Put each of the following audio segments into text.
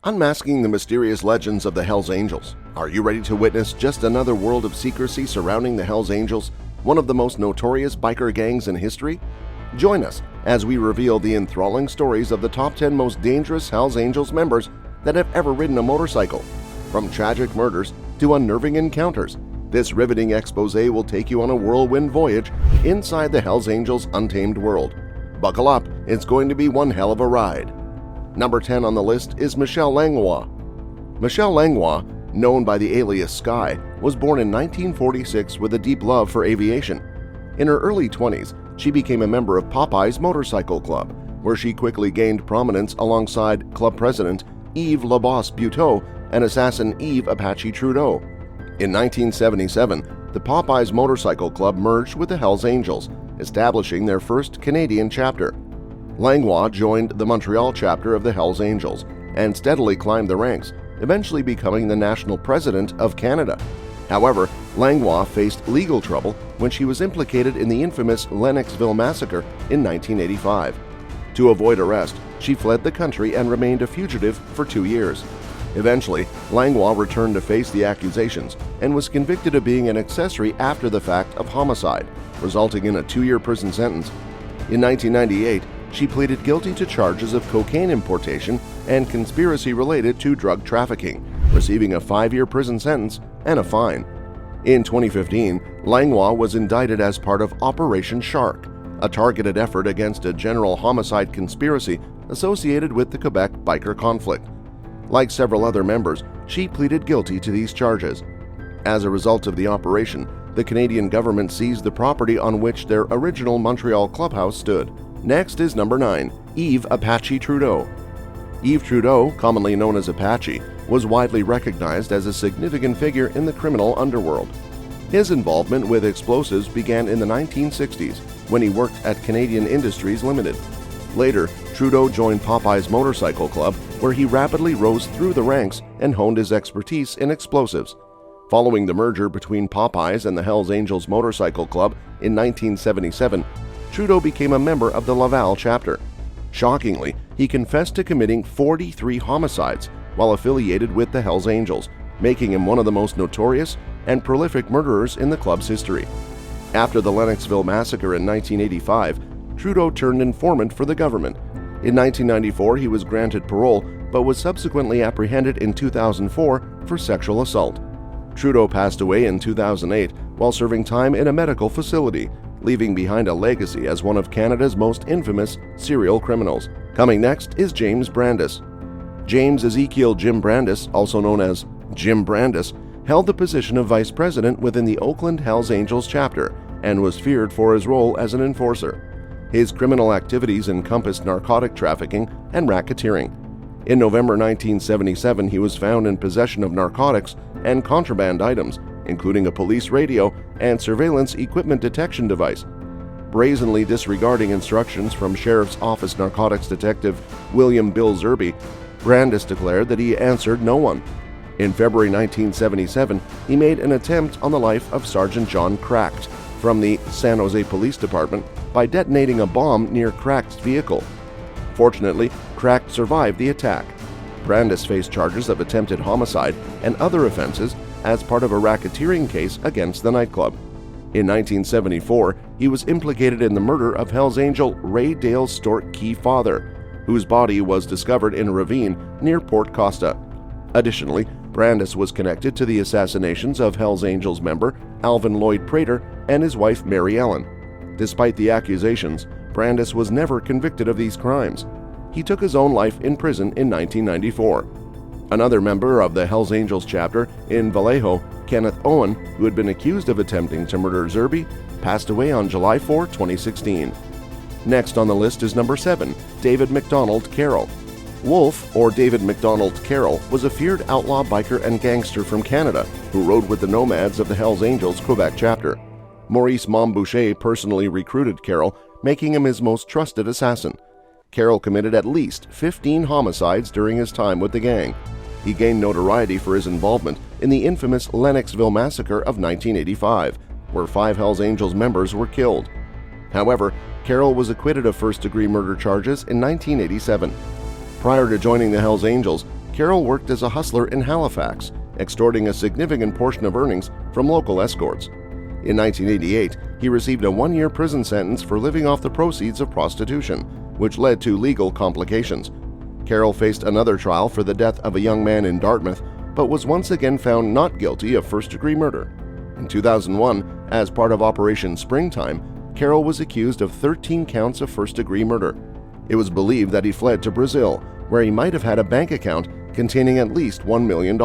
Unmasking the Mysterious Legends of the Hells Angels. Are you ready to witness just another world of secrecy surrounding the Hells Angels, one of the most notorious biker gangs in history? Join us as we reveal the enthralling stories of the top 10 most dangerous Hells Angels members that have ever ridden a motorcycle. From tragic murders to unnerving encounters, this riveting exposé will take you on a whirlwind voyage inside the Hells Angels' untamed world. Buckle up, it's going to be one hell of a ride. Number 10 on the list is Michelle Langlois. Michelle Langlois, known by the alias Sky, was born in 1946 with a deep love for aviation. In her early 20s, she became a member of Popeye's Motorcycle Club, where she quickly gained prominence alongside club president Yves Le Boss Buteau and assassin Yves Apache Trudeau. In 1977, the Popeye's Motorcycle Club merged with the Hells Angels, establishing their first Canadian chapter. Langlois joined the Montreal chapter of the Hells Angels and steadily climbed the ranks, eventually becoming the national president of Canada. However, Langlois faced legal trouble when she was implicated in the infamous Lennoxville massacre in 1985. To avoid arrest, she fled the country and remained a fugitive for 2 years. Eventually, Langlois returned to face the accusations and was convicted of being an accessory after the fact of homicide, resulting in a 2-year prison sentence. In 1998, she pleaded guilty to charges of cocaine importation and conspiracy related to drug trafficking, receiving a 5-year prison sentence and a fine. In 2015, Langlois was indicted as part of Operation Shark, a targeted effort against a general homicide conspiracy associated with the Quebec biker conflict. Like several other members, she pleaded guilty to these charges. As a result of the operation, the Canadian government seized the property on which their original Montreal clubhouse stood. Next is number 9, Yves Apache Trudeau. Yves Trudeau, commonly known as Apache, was widely recognized as a significant figure in the criminal underworld. His involvement with explosives began in the 1960s when he worked at Canadian Industries Limited. Later, Trudeau joined Popeye's Motorcycle Club, where he rapidly rose through the ranks and honed his expertise in explosives. Following the merger between Popeye's and the Hells Angels Motorcycle Club in 1977, Trudeau became a member of the Laval chapter. Shockingly, he confessed to committing 43 homicides while affiliated with the Hells Angels, making him one of the most notorious and prolific murderers in the club's history. After the Lennoxville massacre in 1985, Trudeau turned informant for the government. In 1994, he was granted parole but was subsequently apprehended in 2004 for sexual assault. Trudeau passed away in 2008 while serving time in a medical facility, leaving behind a legacy as one of Canada's most infamous serial criminals. Coming next is James Brandis. James Ezekiel Jim Brandis, also known as Jim Brandis, held the position of vice president within the Oakland Hells Angels chapter and was feared for his role as an enforcer. His criminal activities encompassed narcotic trafficking and racketeering. In November 1977, he was found in possession of narcotics and contraband items, including a police radio and surveillance equipment detection device. Brazenly disregarding instructions from Sheriff's Office narcotics detective William Bill Zerby, Brandis declared that he answered no one. In February 1977, he made an attempt on the life of Sergeant John Cracked from the San Jose Police Department by detonating a bomb near Cracked's vehicle. Fortunately, Cracked survived the attack. Brandis faced charges of attempted homicide and other offenses as part of a racketeering case against the nightclub. In 1974, he was implicated in the murder of Hells Angel Ray Dale Stork Key father, whose body was discovered in a ravine near Port Costa. Additionally, Brandis was connected to the assassinations of Hells Angels member Alvin Lloyd Prater and his wife Mary Ellen. Despite the accusations, Brandis was never convicted of these crimes. He took his own life in prison in 1994. Another member of the Hells Angels chapter in Vallejo, Kenneth Owen, who had been accused of attempting to murder Zerby, passed away on July 4, 2016. Next on the list is number 7, David MacDonald Carroll. Wolf, or David MacDonald Carroll, was a feared outlaw biker and gangster from Canada who rode with the nomads of the Hells Angels Quebec chapter. Maurice Montboucher personally recruited Carroll, making him his most trusted assassin. Carroll committed at least 15 homicides during his time with the gang. He gained notoriety for his involvement in the infamous Lennoxville massacre of 1985, where 5 Hells Angels members were killed. However, Carroll was acquitted of first-degree murder charges in 1987. Prior to joining the Hells Angels, Carroll worked as a hustler in Halifax, extorting a significant portion of earnings from local escorts. In 1988, he received a one-year prison sentence for living off the proceeds of prostitution, which led to legal complications. Carroll faced another trial for the death of a young man in Dartmouth, but was once again found not guilty of first-degree murder. In 2001, as part of Operation Springtime, Carroll was accused of 13 counts of first-degree murder. It was believed that he fled to Brazil, where he might have had a bank account containing at least $1 million.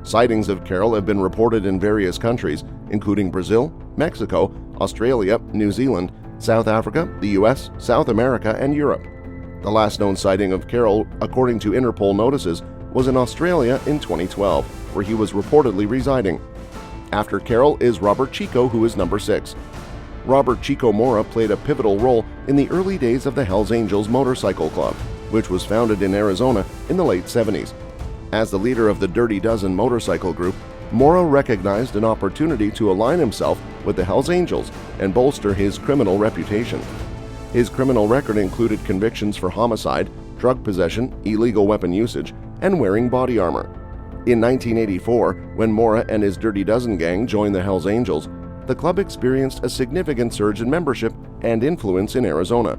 Sightings of Carroll have been reported in various countries, including Brazil, Mexico, Australia, New Zealand, South Africa, the US, South America, and Europe. The last known sighting of Carroll, according to Interpol notices, was in Australia in 2012, where he was reportedly residing. After Carroll is Robert Chico, who is number 6. Robert Chico Mora played a pivotal role in the early days of the Hells Angels Motorcycle Club, which was founded in Arizona in the late 70s. As the leader of the Dirty Dozen motorcycle group, Mora recognized an opportunity to align himself with the Hells Angels and bolster his criminal reputation. His criminal record included convictions for homicide, drug possession, illegal weapon usage, and wearing body armor. In 1984, when Mora and his Dirty Dozen gang joined the Hells Angels, the club experienced a significant surge in membership and influence in Arizona.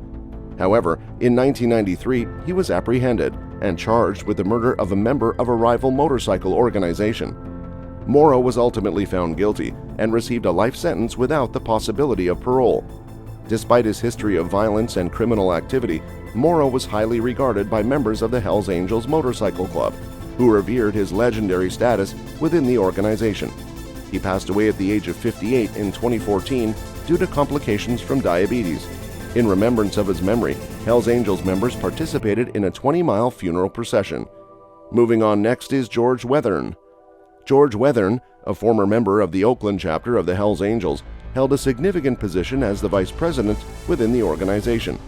However, in 1993, he was apprehended and charged with the murder of a member of a rival motorcycle organization. Mora was ultimately found guilty and received a life sentence without the possibility of parole. Despite his history of violence and criminal activity, Mora was highly regarded by members of the Hells Angels Motorcycle Club, who revered his legendary status within the organization. He passed away at the age of 58 in 2014 due to complications from diabetes. In remembrance of his memory, Hells Angels members participated in a 20-mile funeral procession. Moving on next is George Wethern. George Wethern, a former member of the Oakland chapter of the Hells Angels, held a significant position as the vice president within the organization.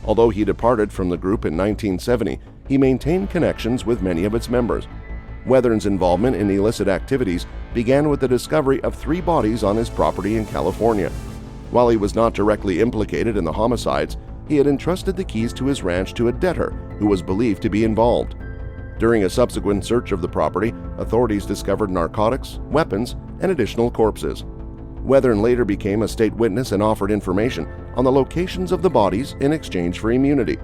Although he departed from the group in 1970, he maintained connections with many of its members. Wethern's involvement in illicit activities began with the discovery of 3 bodies on his property in California. While he was not directly implicated in the homicides, he had entrusted the keys to his ranch to a debtor who was believed to be involved. During a subsequent search of the property, authorities discovered narcotics, weapons, and additional corpses. Wethern later became a state witness and offered information on the locations of the bodies in exchange for immunity.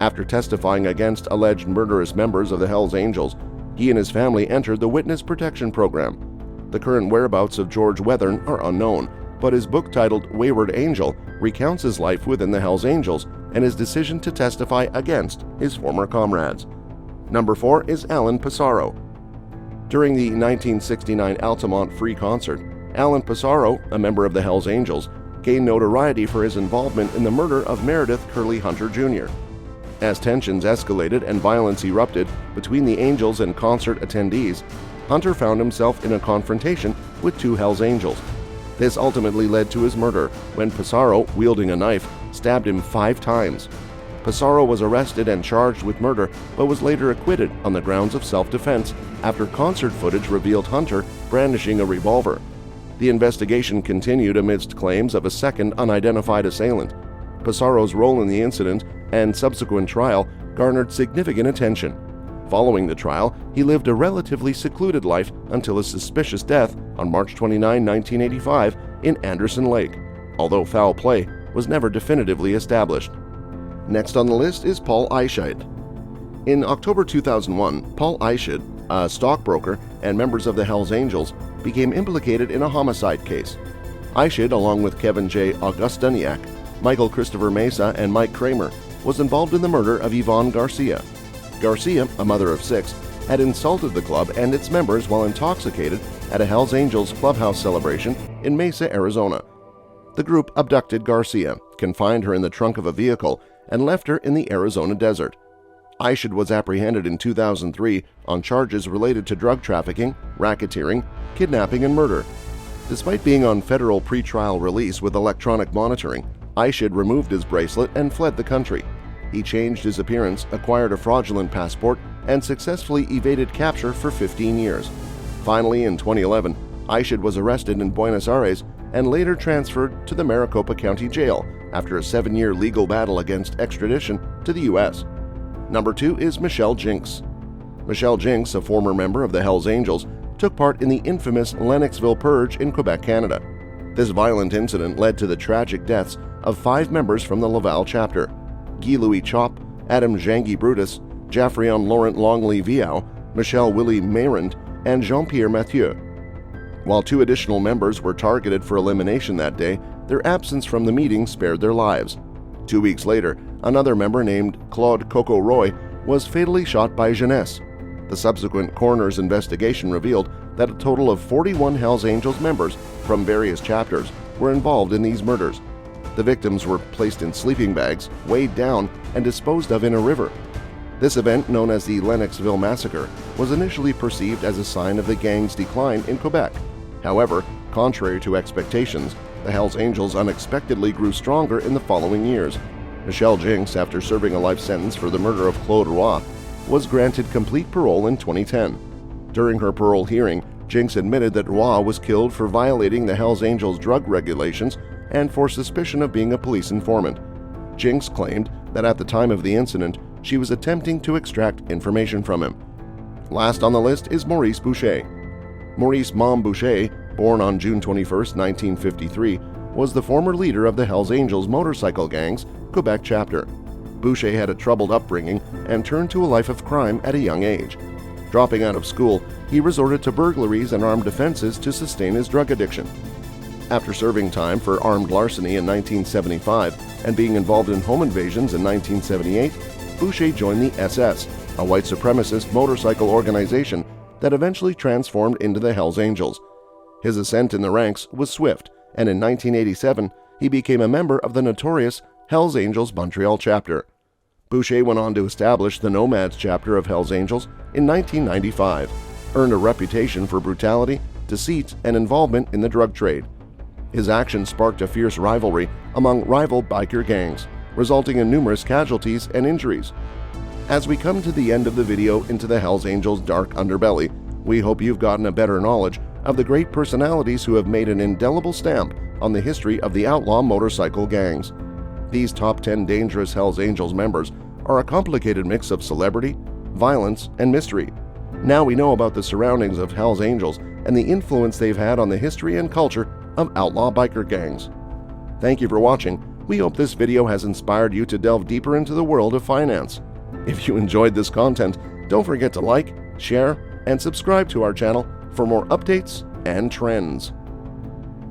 After testifying against alleged murderous members of the Hells Angels, he and his family entered the Witness Protection Program. The current whereabouts of George Wethern are unknown, but his book titled Wayward Angel recounts his life within the Hells Angels and his decision to testify against his former comrades. Number 4 is Alan Pissarro. During the 1969 Altamont Free Concert, Alan Pissarro, a member of the Hells Angels, gained notoriety for his involvement in the murder of Meredith Curley Hunter Jr. As tensions escalated and violence erupted between the Angels and concert attendees, Hunter found himself in a confrontation with 2 Hells Angels. This ultimately led to his murder when Pissarro, wielding a knife, stabbed him 5 times. Pissarro was arrested and charged with murder, but was later acquitted on the grounds of self-defense after concert footage revealed Hunter brandishing a revolver. The investigation continued amidst claims of a second unidentified assailant. Pissarro's role in the incident and subsequent trial garnered significant attention. Following the trial, he lived a relatively secluded life until his suspicious death on March 29, 1985 in Anderson Lake, although foul play was never definitively established. Next on the list is Paul Eichscheid. In October 2001, Paul Eichscheid, a stockbroker and members of the Hells Angels, became implicated in a homicide case. Eichscheid, along with Kevin J. Augustiniak, Michael Christopher Mesa, and Mike Kramer, was involved in the murder of Yvonne Garcia. Garcia, a mother of 6, had insulted the club and its members while intoxicated at a Hells Angels clubhouse celebration in Mesa, Arizona. The group abducted Garcia, confined her in the trunk of a vehicle, and left her in the Arizona desert. Eichscheid was apprehended in 2003 on charges related to drug trafficking, racketeering, kidnapping, and murder. Despite being on federal pretrial release with electronic monitoring, Eichscheid removed his bracelet and fled the country. He changed his appearance, acquired a fraudulent passport, and successfully evaded capture for 15 years. Finally, in 2011, Eichscheid was arrested in Buenos Aires and later transferred to the Maricopa County Jail after a 7-year legal battle against extradition to the U.S. Number 2 is Michelle Jinks. Michelle Jinks, a former member of the Hells Angels, took part in the infamous Lennoxville Purge in Quebec, Canada. This violent incident led to the tragic deaths of 5 members from the Laval chapter: Guy-Louis Chop, Adam Jean-Guy Brutus, Jaffrion Laurent Longley Viau, Michel Willie Mayrand, and Jean-Pierre Mathieu. While 2 additional members were targeted for elimination that day, their absence from the meeting spared their lives. 2 weeks later, another member named Claude Coco Roy was fatally shot by Jeunesse. The subsequent coroner's investigation revealed that a total of 41 Hells Angels members from various chapters were involved in these murders. The victims were placed in sleeping bags, weighed down, and disposed of in a river. This event, known as the Lennoxville Massacre, was initially perceived as a sign of the gang's decline in Quebec. However, contrary to expectations, the Hells Angels unexpectedly grew stronger in the following years. Michelle Jinks, after serving a life sentence for the murder of Claude Roy, was granted complete parole in 2010. During her parole hearing, Jinks admitted that Roy was killed for violating the Hells Angels' drug regulations and for suspicion of being a police informant. Jinks claimed that at the time of the incident, she was attempting to extract information from him. Last on the list is Maurice Boucher. Maurice Mom Boucher, born on June 21, 1953, was the former leader of the Hells Angels motorcycle gang's Quebec chapter. Boucher had a troubled upbringing and turned to a life of crime at a young age. Dropping out of school, he resorted to burglaries and armed offenses to sustain his drug addiction. After serving time for armed larceny in 1975 and being involved in home invasions in 1978, Boucher joined the SS, a white supremacist motorcycle organization that eventually transformed into the Hells Angels. His ascent in the ranks was swift, and in 1987, he became a member of the notorious Hells Angels Montreal chapter. Boucher went on to establish the Nomads chapter of Hells Angels in 1995, earned a reputation for brutality, deceit, and involvement in the drug trade. His actions sparked a fierce rivalry among rival biker gangs, resulting in numerous casualties and injuries. As we come to the end of the video into the Hells Angels' dark underbelly, we hope you've gotten a better knowledge of the great personalities who have made an indelible stamp on the history of the outlaw motorcycle gangs. These top 10 dangerous Hells Angels members are a complicated mix of celebrity, violence, and mystery. Now we know about the surroundings of Hells Angels and the influence they've had on the history and culture of outlaw biker gangs. Thank you for watching. We hope this video has inspired you to delve deeper into the world of finance. If you enjoyed this content, don't forget to like, share, and subscribe to our channel for more updates and trends.